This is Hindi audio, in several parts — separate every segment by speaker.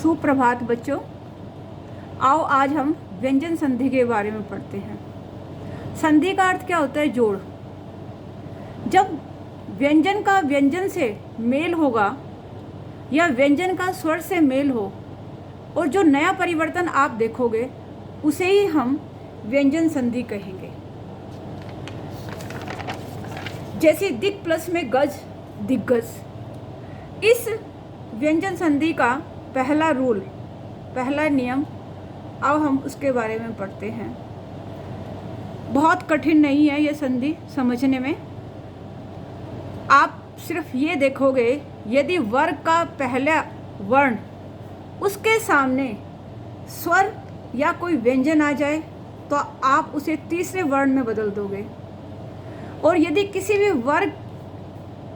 Speaker 1: सुप्रभात बच्चों। आओ आज हम व्यंजन संधि के बारे में पढ़ते हैं। संधि का अर्थ क्या होता है? जोड़। जब व्यंजन का व्यंजन से मेल होगा या व्यंजन का स्वर से मेल हो और जो नया परिवर्तन आप देखोगे उसे ही हम व्यंजन संधि कहेंगे। जैसे दिक् प्लस में गज, दिग्गज। इस व्यंजन संधि का पहला रूल, पहला नियम, अब हम उसके बारे में पढ़ते हैं। बहुत कठिन नहीं है ये संधि समझने में। आप सिर्फ ये देखोगे, यदि वर्ग का पहला वर्ण उसके सामने स्वर या कोई व्यंजन आ जाए तो आप उसे तीसरे वर्ण में बदल दोगे, और यदि किसी भी वर्ग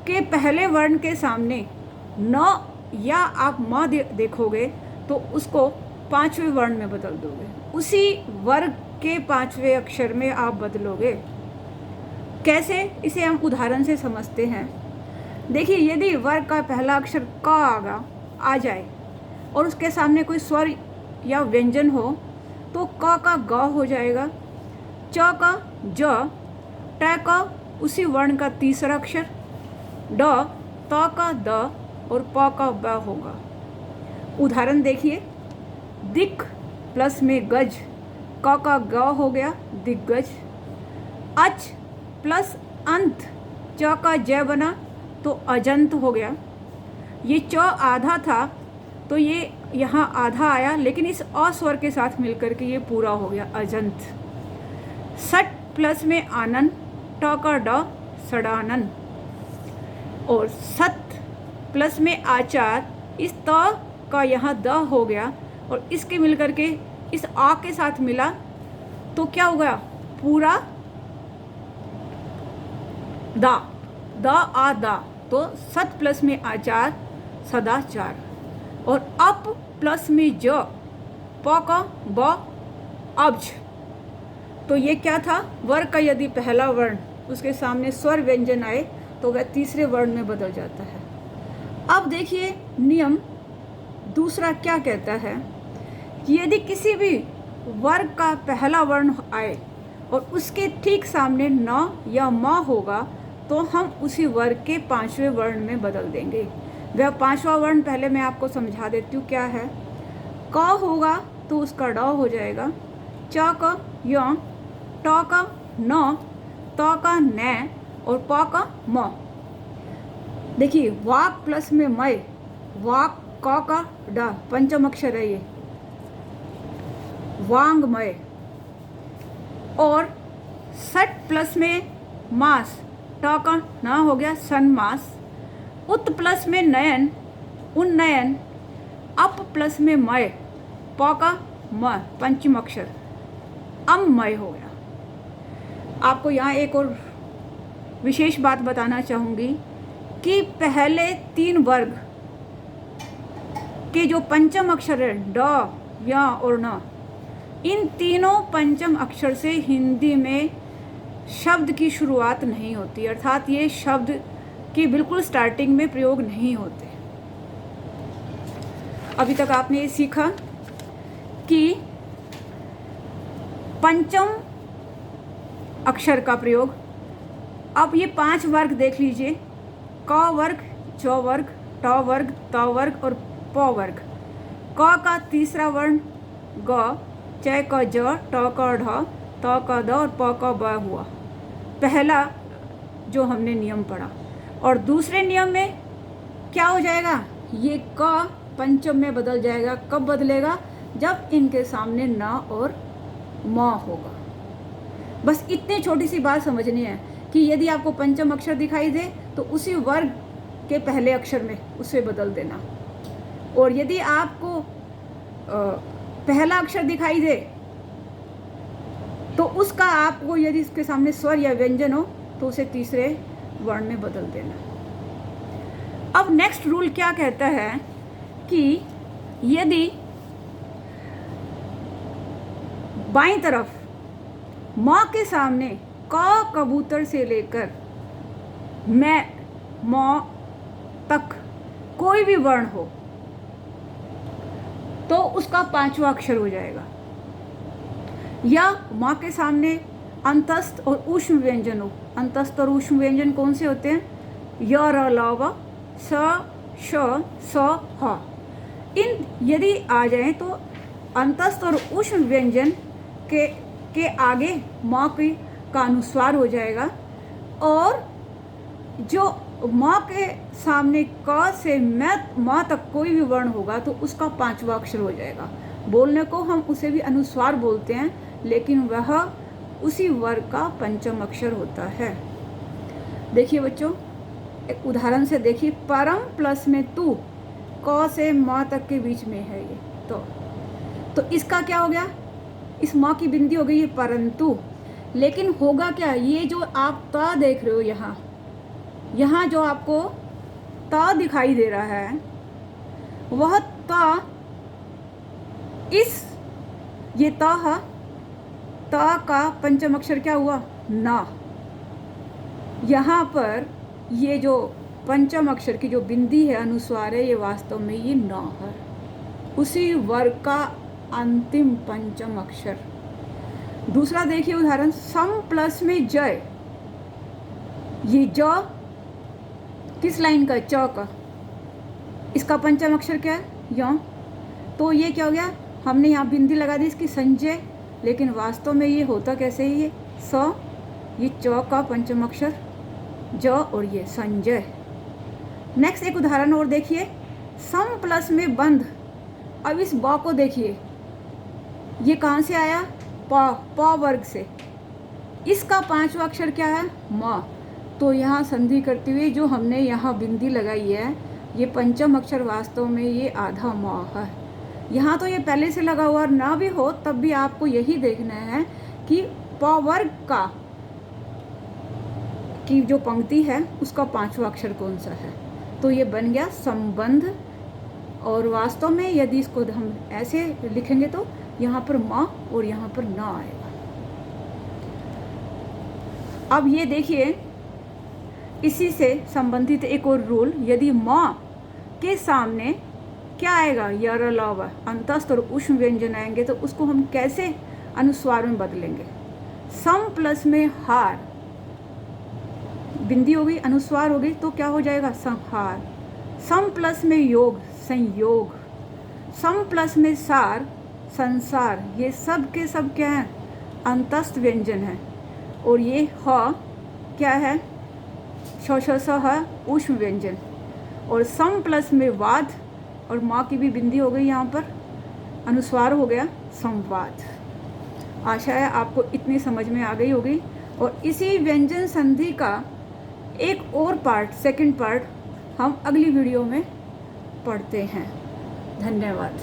Speaker 1: के पहले वर्ण के सामने न या आप म देखोगे तो उसको पांचवें वर्ण में बदल दोगे। उसी वर्ग के पांचवें अक्षर में आप बदलोगे। कैसे? इसे हम उदाहरण से समझते हैं। देखिए, यदि वर्ग का पहला अक्षर क आ जाए और उसके सामने कोई स्वर या व्यंजन हो तो क का ग हो जाएगा, च का ज, ट का उसी वर्ण का तीसरा अक्षर, ड, त का द और प का ब होगा। उदाहरण देखिए, दिक् प्लस में गज, क का ग हो गया दिग्गज। अच प्लस अंत, च का ज बना तो अजंत हो गया। ये च आधा था तो ये यहाँ आधा आया, लेकिन इस अ स्वर के साथ मिलकर के ये पूरा हो गया अजंत। सट प्लस में आनन, ट का ड, सडानन। और सत प्लस में आचार, इस त का यहाँ द हो गया और इसके मिलकर के इस आ के साथ मिला तो क्या हो गया? पूरा दा, द आ दा, तो सत प्लस में आचार, सदाचार। और अप प्लस में ज, प का ब, अब्ज। तो ये क्या था? वर्ग का यदि पहला वर्ण उसके सामने स्वर व्यंजन आए तो वह तीसरे वर्ण में बदल जाता है। अब देखिए, नियम दूसरा क्या कहता है कि यदि किसी भी वर्ग का पहला वर्ण आए और उसके ठीक सामने न या म होगा तो हम उसी वर्ग के पांचवें वर्ण में बदल देंगे। वह पांचवा वर्ण पहले मैं आपको समझा देती हूँ क्या है। क होगा तो उसका ड हो जाएगा, च का य, ट का न, त का न और प का म। देखिए, वाक प्लस में मय, वाक, क का ड, पंचम अक्षर है ये, वांगमय। और सट प्लस में मास, ट का न हो गया सन्मास। उत प्लस में नयन, उन्नयन। अप प्लस में मय, प का म, पंचम अक्षर, अममय हो गया। आपको यहाँ एक और विशेष बात बताना चाहूँगी कि पहले तीन वर्ग के जो पंचम अक्षर है ड, य और न, इन तीनों पंचम अक्षर से हिंदी में शब्द की शुरुआत नहीं होती, अर्थात ये शब्द की बिल्कुल स्टार्टिंग में प्रयोग नहीं होते। अभी तक आपने ये सीखा कि पंचम अक्षर का प्रयोग। अब ये पांच वर्ग देख लीजिए, क वर्ग, च वर्ग, ट वर्ग, त वर्ग और प वर्ग। क का तीसरा वर्ण ग, च का ज, ट का ढ, त का द और प का ब हुआ पहला जो हमने नियम पढ़ा। और दूसरे नियम में क्या हो जाएगा? ये क पंचम में बदल जाएगा। कब बदलेगा? जब इनके सामने न और म होगा। बस इतनी छोटी सी बात समझनी है कि यदि आपको पंचम अक्षर दिखाई दे तो उसी वर्ग के पहले अक्षर में उसे बदल देना, और यदि आपको पहला अक्षर दिखाई दे तो उसका आपको यदि इसके सामने स्वर या व्यंजन हो तो उसे तीसरे वर्ण में बदल देना। अब नेक्स्ट रूल क्या कहता है कि यदि बाईं तरफ म के सामने क कबूतर से लेकर मैं म तक कोई भी वर्ण हो तो उसका 5वां अक्षर हो जाएगा। या माँ के सामने अंतस्थ और ऊष्म व्यंजन हो। अंतस्थ और ऊष्म व्यंजन कौन से होते हैं? य, र, ल, व, स, श, स, ह। इन यदि आ जाएं तो अंतस्थ और ऊष्म व्यंजन के आगे माँ का अनुस्वार हो जाएगा, और जो माँ के सामने क से म तक कोई भी वर्ण होगा तो उसका 5वां अक्षर हो जाएगा। बोलने को हम उसे भी अनुस्वार बोलते हैं, लेकिन वह उसी वर्ग का 5वां अक्षर होता है। देखिए बच्चों, एक उदाहरण से देखिए। परम प्लस में तू, क से म तक के बीच में है ये। तो इसका क्या हो गया? इस माँ की बिंदी हो गई ये परंतु। लेकिन होगा क्या? ये जो आप ता देख रहे हो, यहाँ जो आपको ता दिखाई दे रहा है, वह ता ये ता का 5वां अक्षर क्या हुआ? ना। यहाँ पर ये जो 5वां अक्षर की जो बिंदी है, अनुस्वार है, ये वास्तव में ये न है, उसी वर्ग का अंतिम 5वां अक्षर। दूसरा देखिए उदाहरण, सम प्लस में जय। ये ज किस लाइन का? च का। इसका 5वां अक्षर क्या है? य। तो ये क्या हो गया? हमने यहाँ बिंदी लगा दी इसकी संजय, लेकिन वास्तव में ये होता कैसे है? ये स, ये च का 5वां अक्षर ज, और ये संजय। नेक्स्ट एक उदाहरण और देखिए, सम प्लस में बंध। अब इस ब को देखिए, ये कहाँ से आया? प वर्ग से। इसका 5वां अक्षर क्या है? म। तो यहाँ संधि करते हुए जो हमने यहाँ बिंदी लगाई है, ये 5वां अक्षर वास्तव में ये आधा म है। यहाँ तो ये पहले से लगा हुआ ना भी हो, तब भी आपको यही देखना है कि प वर्ग की जो पंक्ति है उसका 5वां अक्षर कौन सा है। तो ये बन गया संबंध, और वास्तव में यदि इसको हम ऐसे लिखेंगे तो यहाँ पर म और यहाँ पर न आएगा। अब ये देखिए, इसी से संबंधित एक और रूल, यदि म के सामने क्या आएगा? य, र, ल, व, अंतस्थ और ऊष्म व्यंजन आएंगे तो उसको हम कैसे अनुस्वार में बदलेंगे? सम प्लस में हार, बिंदी हो गई, अनुस्वार हो गई, तो क्या हो जाएगा? संहार। सम प्लस में योग, संयोग। सम प्लस में सार, संसार। ये सब के सब क्या है? अंतस्थ व्यंजन है। और ये ह क्या है? श, श, स है, ऊष्म व्यंजन। और सम प्लस में वाद, और माँ की भी बिंदी हो गई, यहाँ पर अनुस्वार हो गया संवाद। आशा है आपको इतनी समझ में आ गई होगी। और इसी व्यंजन संधि का एक और पार्ट, सेकंड पार्ट, हम अगली वीडियो में पढ़ते हैं। धन्यवाद।